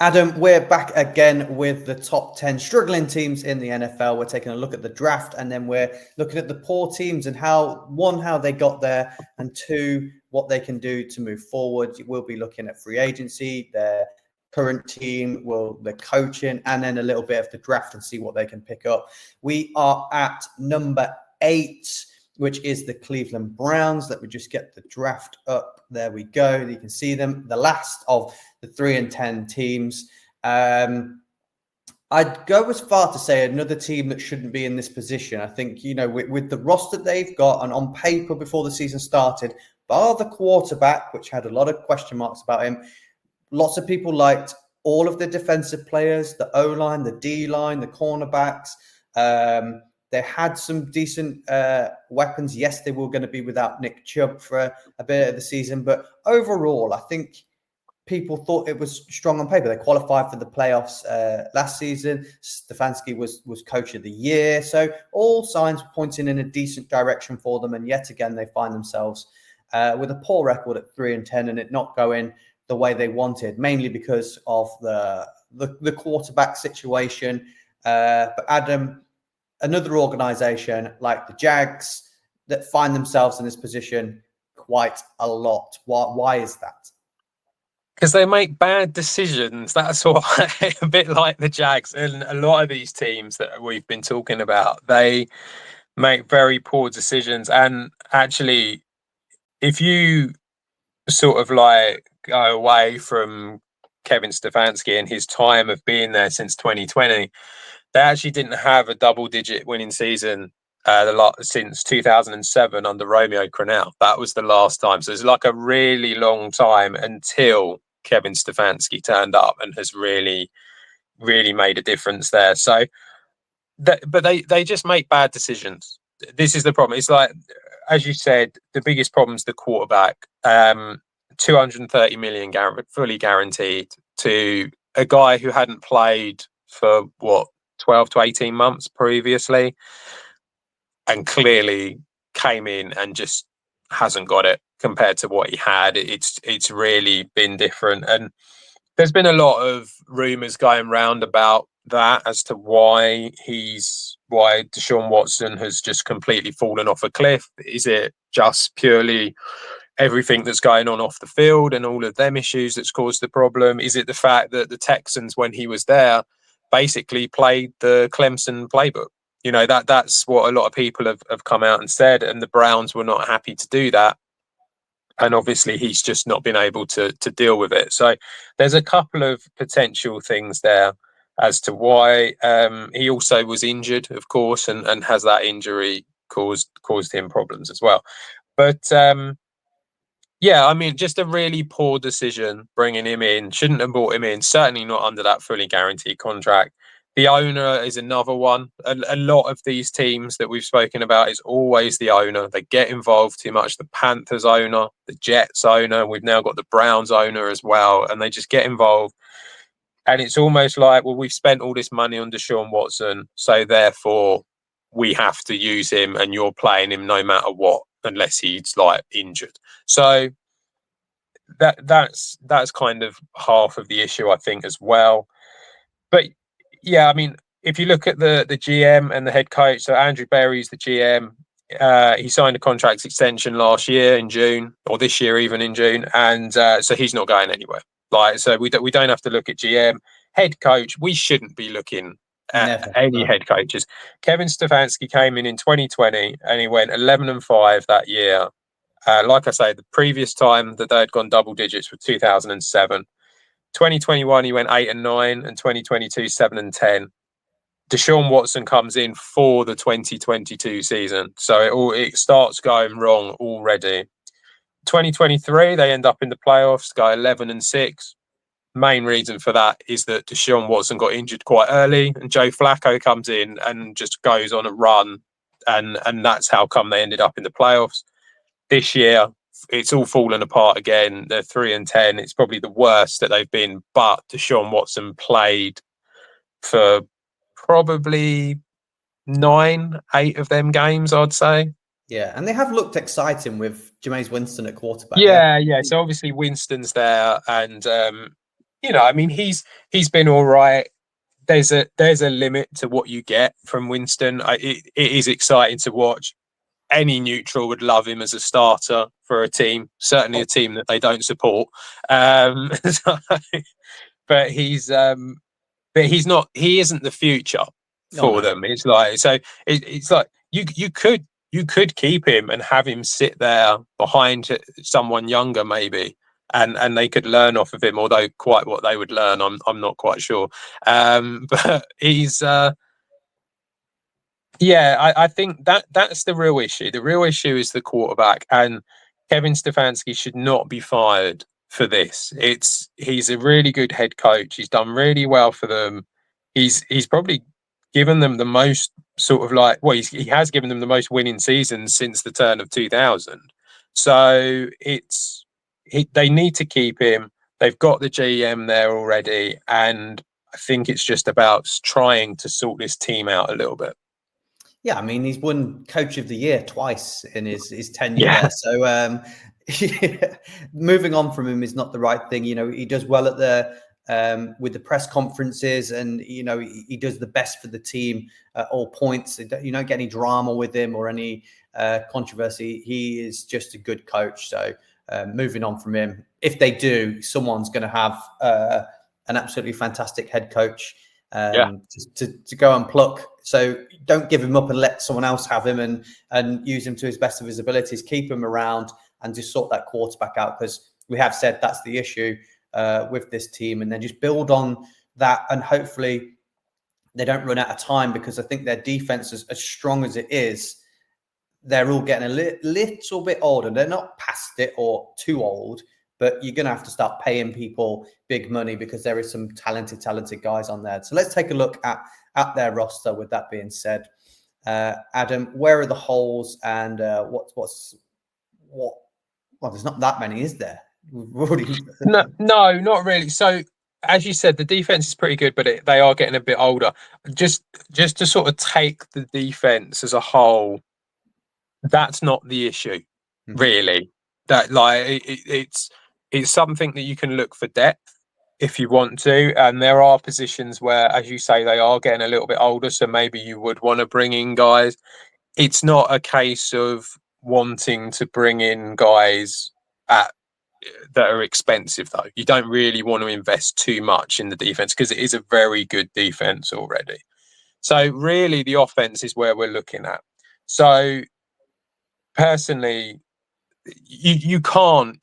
Adam, we're back again with the top 10 struggling teams in the NFL. We're taking a look at the draft, and then we're looking at the poor teams and how they got there, and two, what they can do to move forward. We'll be looking at free agency, their current team, the coaching, and then a little bit of the draft and see what they can pick up. We are at number 8, which is the Cleveland Browns. Let me just get the draft up. There we go. You can see them, the last of the 3 and 10 teams. I'd go as far to say another team that shouldn't be in this position. I think, with the roster they've got and on paper before the season started, bar the quarterback, which had a lot of question marks about him, lots of people liked all of the defensive players, the O-line, the D-line, the cornerbacks. They had some decent weapons. Yes, they were going to be without Nick Chubb for a bit of the season. But overall, I think people thought it was strong on paper. They qualified for the playoffs last season. Stefanski was coach of the year. So all signs pointing in a decent direction for them. And yet again, they find themselves with a poor record at 3 and 10 and it not going the way they wanted, mainly because of the quarterback situation. But Adam, another organization like the Jags that find themselves in this position quite a lot. Why is that? Because they make bad decisions. That's why. A bit like the Jags and a lot of these teams that we've been talking about, they make very poor decisions. And actually, if you sort of like go away from Kevin Stefanski and his time of being there since 2020, they actually didn't have a double-digit winning season since 2007 under Romeo Crennel. That was the last time. So it's like a really long time until Kevin Stefanski turned up and has really, really made a difference there. So, but they just make bad decisions. This is the problem. It's like, as you said, the biggest problem is the quarterback. 230 million fully guaranteed to a guy who hadn't played for 12 to 18 months previously, and clearly came in and just hasn't got it compared to what he had. It's really been different. And there's been a lot of rumours going round about that as to why Deshaun Watson has just completely fallen off a cliff. Is it just purely everything that's going on off the field and all of them issues that's caused the problem? Is it the fact that the Texans, when he was there, basically played the Clemson playbook? That's what a lot of people have come out and said, and the Browns were not happy to do that. And obviously he's just not been able to deal with it. So there's a couple of potential things there as to why. He also was injured, of course, and has that injury caused him problems as well. But yeah, I mean, just a really poor decision bringing him in. Shouldn't have brought him in. Certainly not under that fully guaranteed contract. The owner is another one. A lot of these teams that we've spoken about is always the owner. They get involved too much. The Panthers owner, the Jets owner. We've now got the Browns owner as well. And they just get involved. And it's almost like, well, we've spent all this money on Deshaun Watson, so therefore we have to use him and you're playing him no matter what, unless he's like injured. So that's kind of half of the issue, I think, as well. But yeah, I mean, if you look at the GM and the head coach, so Andrew Berry's the GM. He signed a contract extension last year in June, or this year even in June, and so he's not going anywhere. So we don't have to look at GM. Head coach, we shouldn't be looking at any head coaches. Kevin Stefanski came in 2020 and he went 11-5 that year. Like I say, the previous time that they had gone double digits was 2007. 2021 he went 8-9, and 2022 7-10. Deshaun Watson comes in for the 2022 season, so it starts going wrong already. 2023 they end up in the playoffs, go 11-6. Main reason for that is that Deshaun Watson got injured quite early, and Joe Flacco comes in and just goes on a run, and that's how come they ended up in the playoffs. This year, it's all fallen apart again. They're 3-10. It's probably the worst that they've been, but Deshaun Watson played for probably 9-8 of them games, I'd say. Yeah, and they have looked exciting with Jameis Winston at quarterback. Yeah. So obviously Winston's there, and I mean, he's been all right. There's a limit to what you get from Winston. It is exciting to watch. Any neutral would love him as a starter for a team, certainly a team that they don't support. So, but he's not. He isn't the future Oh for no. them. It's like so. It's like you could keep him and have him sit there behind someone younger, maybe, and they could learn off of him. Although quite what they would learn, I'm not quite sure. But he's. Yeah, I think that's the real issue. The real issue is the quarterback, and Kevin Stefanski should not be fired for this. He's a really good head coach. He's done really well for them. He's probably given them the most sort of like he has given them the most winning seasons since the turn of 2000. So they need to keep him. They've got the GM there already, and I think it's just about trying to sort this team out a little bit. Yeah, I mean, he's won Coach of the Year twice in his tenure Yeah. there. So yeah, moving on from him is not the right thing. He does well at with the press conferences, and he does the best for the team at all points. You don't get any drama with him or any controversy. He is just a good coach. So moving on from him, if they do, someone's going to have an absolutely fantastic head coach to go and pluck. So don't give him up and let someone else have him and use him to his best of his abilities. Keep him around and just sort that quarterback out, because we have said that's the issue with this team. And then just build on that, and hopefully they don't run out of time, because I think their defense is as strong as it is. They're all getting a little bit older. They're not past it or too old, but you're going to have to start paying people big money, because there is some talented guys on there. So let's take a look at their roster. With that being said, Adam, where are the holes, and what? Well, there's not that many, is there? No, not really. So, as you said, the defense is pretty good, but they are getting a bit older. Just to sort of take the defense as a whole, that's not the issue, really. That it's something that you can look for depth if you want to, and there are positions where, as you say, they are getting a little bit older, so maybe you would want to bring in guys. It's not a case of wanting to bring in guys at that are expensive, though. You don't really want to invest too much in the defense, because it is a very good defense already. So really the offense is where we're looking at. So personally, you can't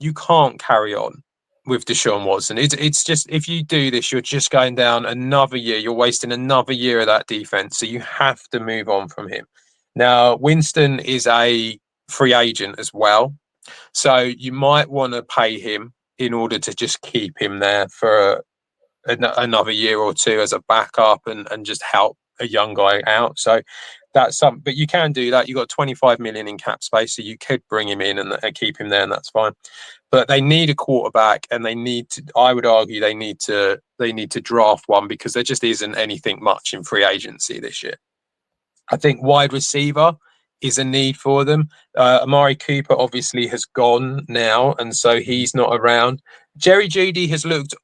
carry on with Deshaun Watson. It's just, if you do this, you're just going down another year. You're wasting another year of that defense. So you have to move on from him. Now, Winston is a free agent as well, so you might want to pay him in order to just keep him there for another year or two as a backup, and just help a young guy out. So that's something, but you can do that. You've got 25 million in cap space, so you could bring him in and keep him there, and that's fine. But they need a quarterback, and they need to, I would argue, they need to draft one, because there just isn't anything much in free agency this year. I think wide receiver is a need for them. Amari Cooper obviously has gone now, and so he's not around. Jerry Jeudy has looked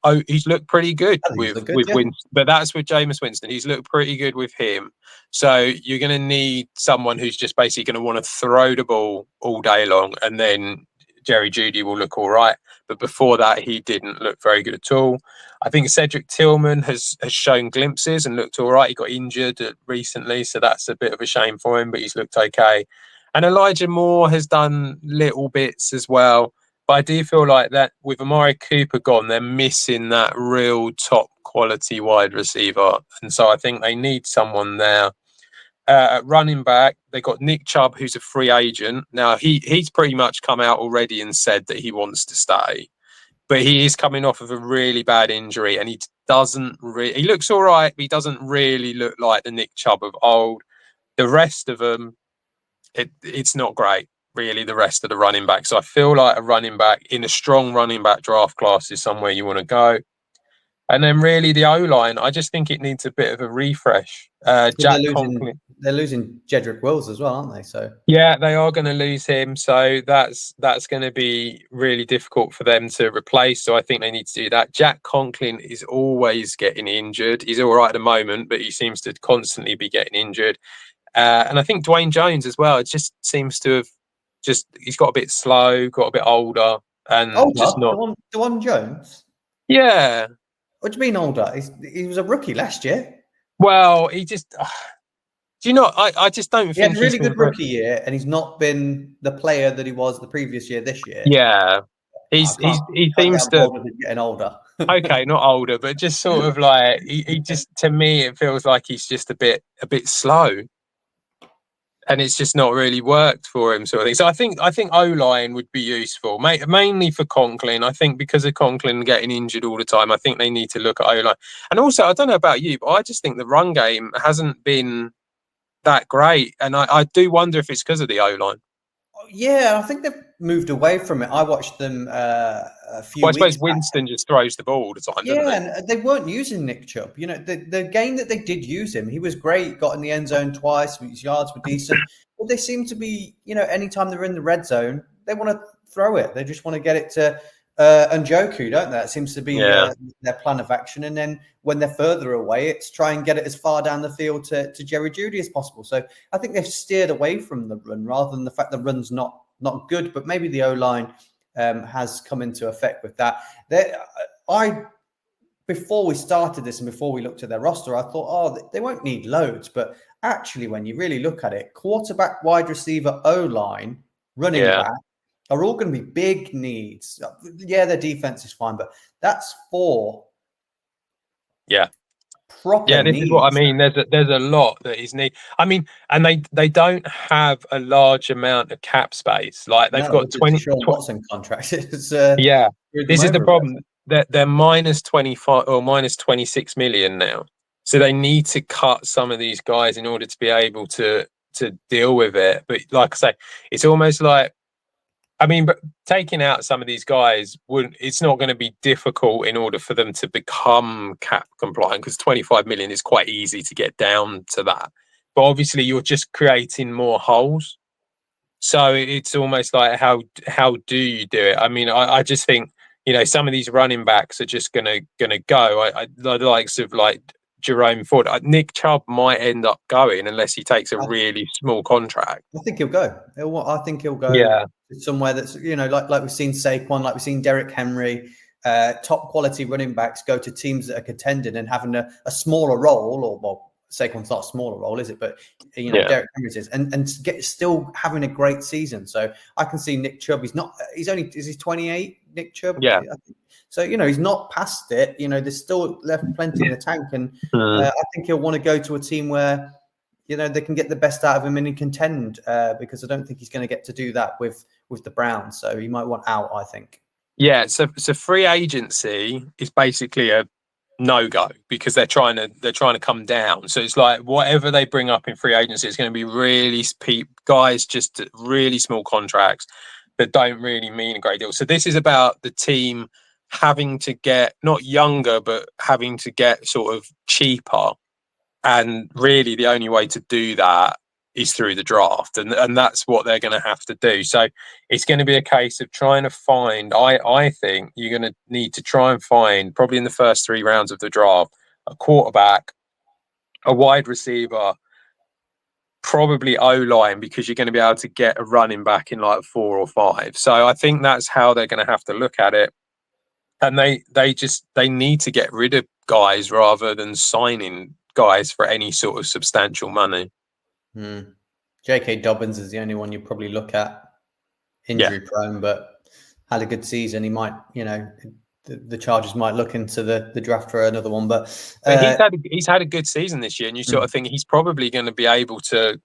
pretty good with yeah. Winston, but that's with Jameis Winston. He's looked pretty good with him. So you're going to need someone who's just basically going to want to throw the ball all day long, and then Jerry Jeudy will look all right. But before that, he didn't look very good at all. I think Cedric Tillman has shown glimpses and looked all right. He got injured recently, so that's a bit of a shame for him, but he's looked okay. And Elijah Moore has done little bits as well. But I do feel like that with Amari Cooper gone, they're missing that real top quality wide receiver. And so I think they need someone there. At running back, they got Nick Chubb, who's a free agent. Now, he's pretty much come out already and said that he wants to stay. But he is coming off of a really bad injury, and he looks all right, but he doesn't really look like the Nick Chubb of old. The rest of them, it's not great, really, the rest of the running back. So I feel like a running back in a strong running back draft class is somewhere you want to go. And then really the O-line, I just think it needs a bit of a refresh. Jack Conklin. They're losing Jedrick Wills as well, aren't they? So yeah, they are going to lose him. So that's going to be really difficult for them to replace. So I think they need to do that. Jack Conklin is always getting injured. He's all right at the moment, but he seems to constantly be getting injured. And I think Dwayne Jones as well. It just seems to have he's got a bit slow, got a bit older, and just not. Dwayne Jones. Yeah. What do you mean older? He was a rookie last year. Well, he just. Do you know? I just don't think he had a really good rookie year, and he's not been the player that he was the previous year. This year, yeah, he seems to getting older. Okay, not older, but just sort of like he just, to me, it feels like he's just a bit slow, and it's just not really worked for him, sort of thing. So I think O-line would be useful, mainly for Conklin. I think because of Conklin getting injured all the time, I think they need to look at O-line. And also, I don't know about you, but I just think the run game hasn't been that great, and I do wonder if it's because of the O-line. Yeah, I think they've moved away from it. I watched them a few weeks I suppose back. Winston just throws the ball all the time, doesn't he? And they weren't using Nick Chubb. You know, the game that they did use him, he was great, got in the end zone twice, his yards were decent. But they seem to be, you know, anytime they're in the red zone, they want to throw it. They just want to get it to Njoku, don't they? It seems to be their plan of action. And then when they're further away, it's try and get it as far down the field to Jerry Jeudy as possible. So I think they've steered away from the run rather than the fact the run's not good, but maybe the O-line has come into effect with that. Before we started this and before we looked at their roster, I thought, they won't need loads. But actually, when you really look at it, quarterback, wide receiver, O-line, running back are all going to be big needs. Yeah, their defense is fine, but that's 4. Proper this is what I mean. There's a lot that is need. I mean, and they don't have a large amount of cap space. Like they've got 20 Watson contracts. This is the problem. They're minus 25 or minus 26 million now. So they need to cut some of these guys in order to be able to deal with it. But like I say, it's almost like, I mean, but taking out some of these guys it's not going to be difficult in order for them to become cap compliant, because 25 million is quite easy to get down to that. But obviously you're just creating more holes. So it's almost like, how do you do it? I mean, I just think, you know, some of these running backs are just gonna go. The likes of like Jerome Ford, Nick Chubb might end up going unless he takes a really small contract. I think he'll go. I think he'll go somewhere that's, you know, like we've seen Saquon, like we've seen Derrick Henry, top quality running backs go to teams that are contending and having a smaller role, or well, Saquon's not a smaller role, is it? But you know, Derrick Henry is, and still having a great season. So I can see Nick Chubb. Is he 28? Nick Chubb, yeah. So you know, he's not past it. You know, there's still left plenty in the tank, and I think he'll want to go to a team where, you know, they can get the best out of him and he contend, because I don't think he's going to get to do that with the Browns. So he might want out, I think. Yeah. So free agency is basically a no-go because they're trying to come down. So it's like whatever they bring up in free agency, it's going to be really guys just really small contracts that don't really mean a great deal. So this is about the team having to get not younger, but having to get sort of cheaper. And really the only way to do that is through the draft. And that's what they're going to have to do. So it's going to be a case of trying to find, I think you're going to need to try and find, probably in the first 3 rounds of the draft, a quarterback, a wide receiver, probably O-line, because you're going to be able to get a running back in like 4 or 5. So I think that's how they're going to have to look at it. And they need to get rid of guys rather than signing guys for any sort of substantial money. J.K. Dobbins is the only one you probably look at, injury prone, but had a good season. He might, you know, the Chargers might look into the draft for another one. But he's had a good season this year, and you sort of think he's probably going to be able to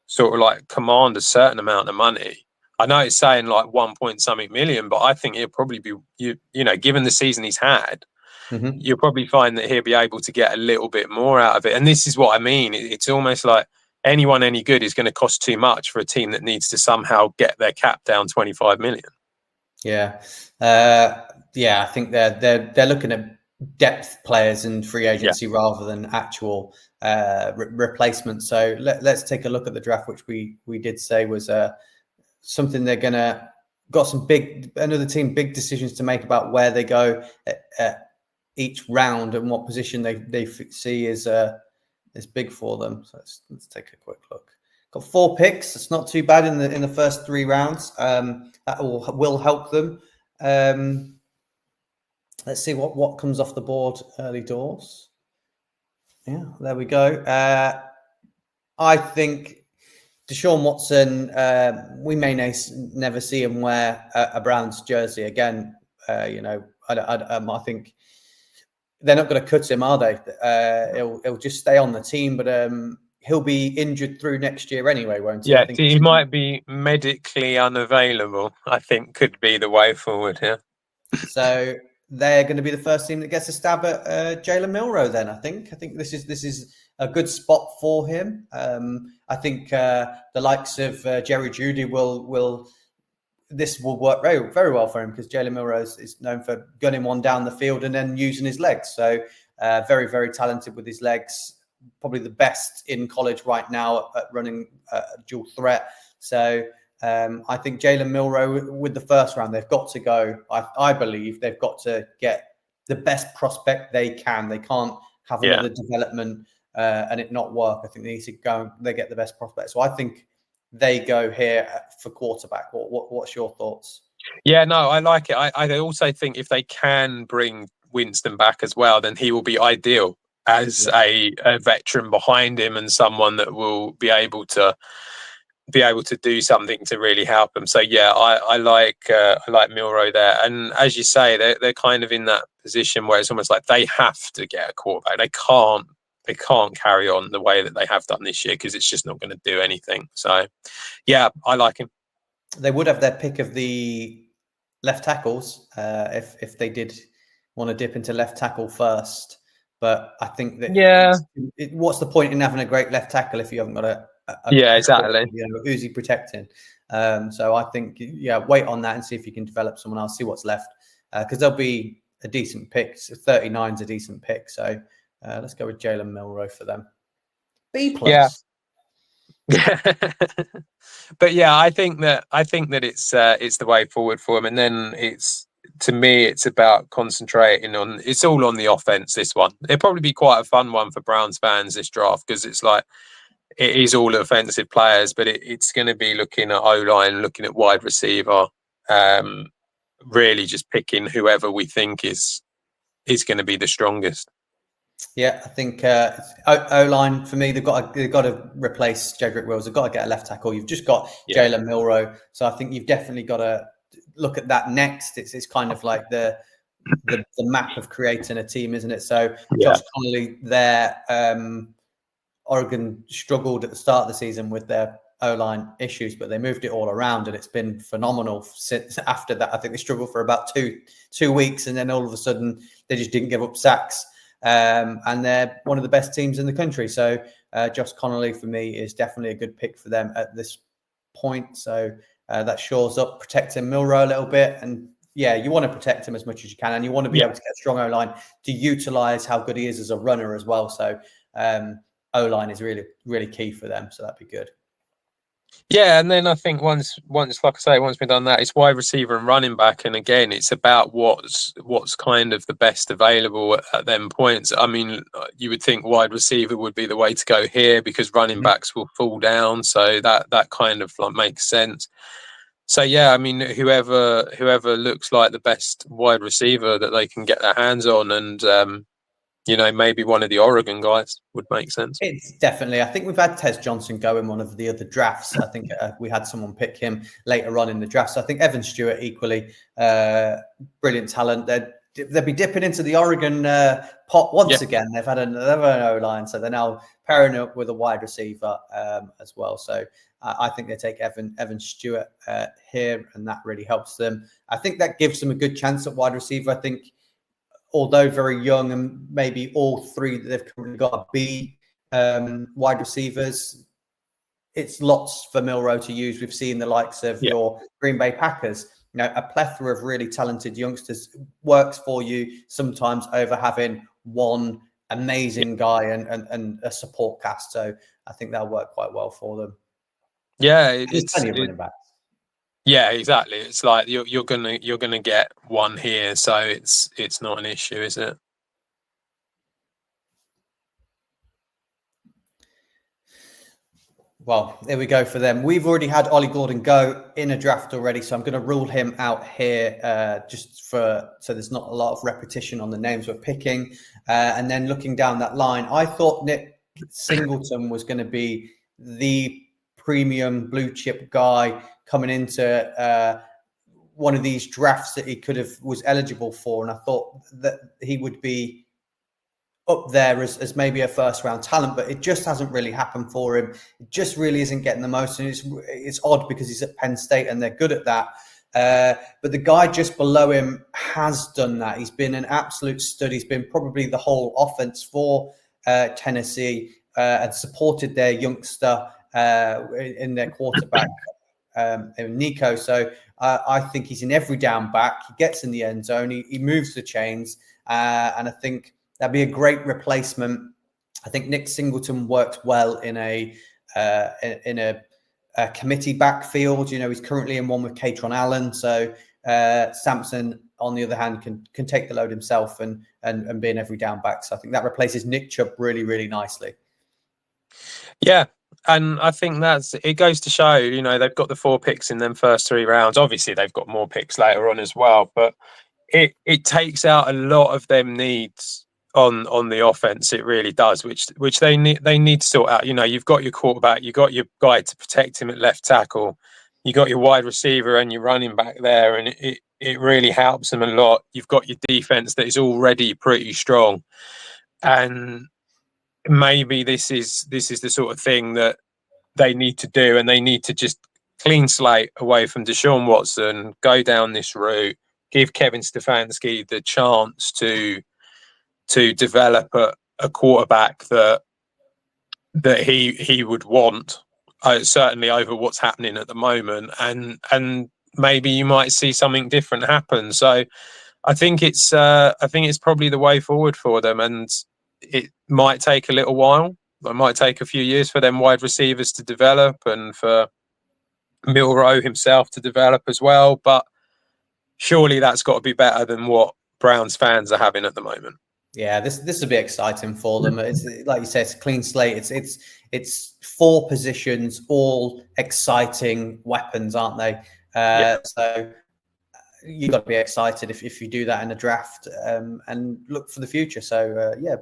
sort of like command a certain amount of money. I know it's saying like 1 point something million, but I think he'll probably be, you know, given the season he's had, you'll probably find that he'll be able to get a little bit more out of it. And this is what I mean. It's almost like anyone any good is going to cost too much for a team that needs to somehow get their cap down 25 million. I think they're looking at depth players in free agency rather than actual replacements. So let's take a look at the draft, which we did say was something they're gonna got some another team big decisions to make about where they go at each round and what position they see is big for them. So let's take a quick look. Got 4 picks. It's not too bad in the first 3 rounds. That will help them. Let's see what comes off the board early doors. Yeah, there we go. I think Deshaun Watson, we may never see him wear a Browns jersey again. I think they're not going to cut him, are they? He'll just stay on the team, but he'll be injured through next year anyway, won't he? Yeah, I think he might be medically unavailable, I think could be the way forward here. So they're going to be the first team that gets a stab at Jalen Milroe then, I think. I think this is a good spot for him. I think the likes of Jerry Jeudy will work very, very well for him because Jalen Milroe is known for gunning one down the field and then using his legs. So very, very talented with his legs. Probably the best in college right now at running dual threat. So I think Jalen Milroe with the first round, they've got to go. I believe they've got to get the best prospect they can. They can't have another development and it not work. I think they need to go and they get the best prospect. So I think they go here for quarterback. What's your thoughts? Yeah, no, I like it. I also think if they can bring Winston back as well, then he will be ideal as a veteran behind him and someone that will be able to do something to really help him. So yeah, I like Milroe there. And as you say, they're kind of in that position where it's almost like they have to get a quarterback. They can't carry on the way that they have done this year because it's just not going to do anything. So yeah, I like him. They would have their pick of the left tackles if they did want to dip into left tackle first. But I think that what's the point in having a great left tackle if you haven't got exactly Uzi protecting? So I think wait on that and see if you can develop someone else, see what's left because there'll be a decent pick. 39 is a decent pick, so let's go with Jalen Milroe for them. B+. Yeah. But yeah, I think that it's the way forward for him, and then to me it's about concentrating on. It's all on the offense. This one, it'll probably be quite a fun one for Browns fans this draft because it's like it is all offensive players, but it's going to be looking at O-line, looking at wide receiver, really just picking whoever we think is going to be the strongest. Yeah, I think O-line for me, they've got to replace Jedrick Wills. They've got to get a left tackle. You've just got Jalen Milroe, so I think you've definitely got to look at that next. It's kind of like the map of creating a team, isn't it? So Josh Connolly there, Oregon struggled at the start of the season with their O-line issues, but they moved it all around, and it's been phenomenal since after that. I think they struggled for about two weeks, and then all of a sudden they just didn't give up sacks. And they're one of the best teams in the country. So Josh Connolly for me is definitely a good pick for them at this point. So that shores up protecting Milroe a little bit. And you want to protect him as much as you can. And you want to be able to get a strong O-line to utilize how good he is as a runner as well. So O-line is really, really key for them. So that'd be good. Yeah, and then I think once like I say, once we've done that, it's wide receiver and running back, and again, it's about what's kind of the best available at them points. I mean, you would think wide receiver would be the way to go here because running backs will fall down, so that kind of like makes sense. So yeah, I mean, whoever looks like the best wide receiver that they can get their hands on, and maybe one of the Oregon guys would make sense. It's definitely. I think we've had Tez Johnson go in one of the other drafts. I think we had someone pick him later on in the draft. So I think Evan Stewart equally brilliant talent. They'll be dipping into the Oregon pot once again. They've had an O-line, so they're now pairing up with a wide receiver as well. So I think they take Evan Stewart here, and that really helps them. I think that gives them a good chance at wide receiver. I think, although very young, and maybe all three that they've currently got to be wide receivers, it's lots for Milroe to use. We've seen the likes of your Green Bay Packers. a plethora of really talented youngsters works for you sometimes over having one amazing guy and a support cast. So I think that'll work quite well for them. Yeah, There's plenty of running backs. yeah, exactly. It's like you're gonna get one here, so it's not an issue, is it? Well, there we go for them. We've already had Ollie Gordon go in a draft already, so I'm going to rule him out here so there's not a lot of repetition on the names we're picking. And then looking down that line, I thought Nick Singleton was going to be the premium blue chip guy coming into one of these drafts that he was eligible for, and I thought that he would be up there as maybe a first round talent, but it just hasn't really happened for him. It just really isn't getting the most, and it's odd because he's at Penn State and they're good at that. But the guy just below him has done that. He's been an absolute stud. He's been probably the whole offense for Tennessee and supported their youngster in their quarterback, Nico. So I think he's in every down back. He gets in the end zone. He moves the chains, and I think that'd be a great replacement. I think Nick Singleton worked well in a committee backfield. He's currently in one with Katron Allen. So Sampson, on the other hand, can take the load himself and be an every down back. So I think that replaces Nick Chubb really, really nicely. Yeah. And I think it goes to show, they've got the 4 picks in them first 3 rounds. Obviously, they've got more picks later on as well, but it takes out a lot of them needs on the offense. It really does, which they need to sort out. You've got your quarterback, you've got your guy to protect him at left tackle, you got your wide receiver and your running back there, and it really helps them a lot. You've got your defense that is already pretty strong, and maybe this is the sort of thing that they need to do, and they need to just clean slate away from Deshaun Watson, go down this route, give Kevin Stefanski the chance to develop a quarterback that he would want, certainly over what's happening at the moment, and maybe you might see something different happen. So I think it's probably the way forward for them, and it might take a little while. It might take a few years for them wide receivers to develop and for Milroe himself to develop as well. But surely that's got to be better than what Browns fans are having at the moment. Yeah, this will be exciting for them. It's like you said, it's a clean slate. It's 4 positions, all exciting weapons, aren't they? So you've got to be excited if you do that in a draft and look for the future. So yeah,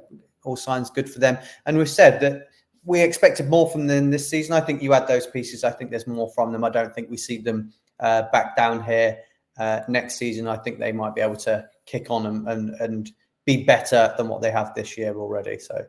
all signs good for them. And we've said that we expected more from them this season. I think you add those pieces. I think there's more from them. I don't think we see them back down here next season. I think they might be able to kick on and be better than what they have this year already. So